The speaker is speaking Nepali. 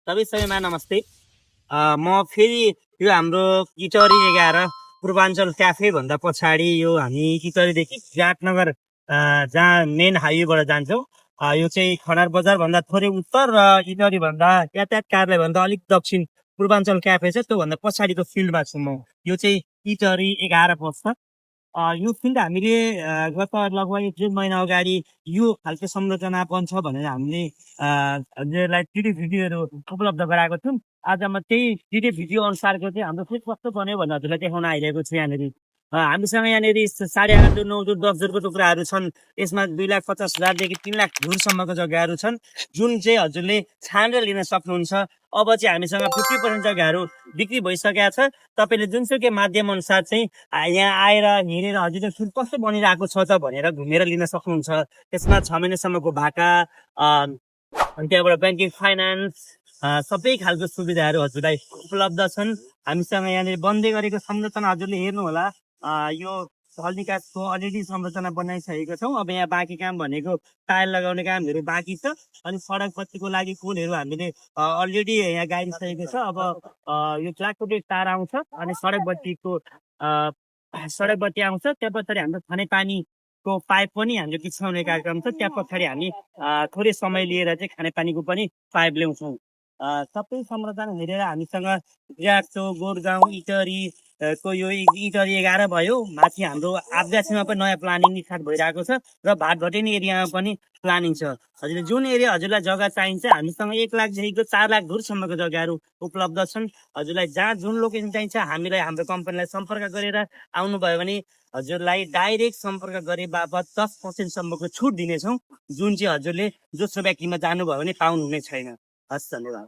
तपाईँ सबैमा नमस्ते। म फेरि यो हाम्रो किचौरी 11 पूर्वाञ्चल क्याफे भन्दा पछाडि यो हामी किचौरीदेखि विराटनगर जहाँ मेन हाइवेबाट जान्छौँ। यो चाहिँ खनार बजार भन्दा थोरै उत्तर र किचौरी भन्दा यातायात कार्यालय भन्दा अलिक दक्षिण पूर्वाञ्चल क्याफे छ त्योभन्दा पछाडिको फिल्डमा छु म। यो चाहिँ किचौरी 11 पर्छ। यो फिल्ड हामीले गत लगभग 1-1.5 महिना अगाडि यो खालको संरचना बन्छ भनेर हामीले हजुरलाई 3D भिडियोहरू उपलब्ध गराएको छौँ। आज म त्यही 3D भिडियो अनुसारको चाहिँ हाम्रो फेरि कस्तो बन्यो भनेर हजुरलाई देखाउन आइरहेको छु यहाँनिर। हामीसँग यहाँनिर 8.5 जोर 9 जोर 10 जोरको टुक्राहरू छन्। यसमा 2,50,000 3 लाख धुरसम्मको जग्गाहरू छन् जुन चाहिँ हजुरले छानेर लिन सक्नुहुन्छ। अब चाहिँ हामीसँग 50% जग्गाहरू बिक्री भइसकेका छ। तपाईँले जुनसुकै माध्यम अनुसार चाहिँ यहाँ आएर हेरेर हजुरले फुल कस्तो बनिरहेको छ त भनेर घुमेर लिन सक्नुहुन्छ। त्यसमा 6 महिनासम्मको भाका अनि त्यहाँबाट ब्याङ्किङ फाइनेन्स सबै खालको सुविधाहरू हजुरलाई उपलब्ध छन्। हामीसँग यहाँनिर बन्दै गरेको संरचना हजुरले हेर्नु होला। यो निकासको अलरेडी संरचना बनाइसकेको छौँ। अब यहाँ बाँकी काम भनेको टायल लगाउने कामहरू बाँकी छ अनि सडक बत्तीको लागि पोलहरू हामीले अलरेडी यहाँ गाडिसकेको छ। अब यो प्लास्टिक तार आउँछ अनि सडक बत्ती आउँछ। त्यहाँ पछाडि हाम्रो खानेपानीको पाइप पनि हामीले बिछाउने कार्यक्रम छ। त्यहाँ पछाडि हामी थोरै समय लिएर चाहिँ खानेपानीको पनि पाइप ल्याउँछौँ। सबै संरचना हेरेर हामीसँग विराटचोक, गोरगाउँ, इटरी को यो इटरी 11 भयो। माथि हाम्रो आदिवासीमा पनि नयाँ प्लानिङ स्टार्ट भइरहेको छ र भाटभटेनी एरियामा पनि प्लानिङ छ। हजुरले जुन एरिया हजुरलाई जग्गा चाहिन्छ हामीसँग 1 लाखदेखिको 4 लाख धुरसम्मको जग्गाहरू उपलब्ध छन्। हजुरलाई जहाँ जुन लोकेसन चाहिन्छ हामीलाई हाम्रो कम्पनीलाई सम्पर्क गरेर आउनुभयो भने हजुरलाई डाइरेक्ट सम्पर्क गरे बापत 10% सम्मको छुट दिनेछौँ जुन चाहिँ हजुरले दोस्रो व्यक्तिमा जानुभयो भने पाउनुहुने छैन। हस्, धन्यवाद।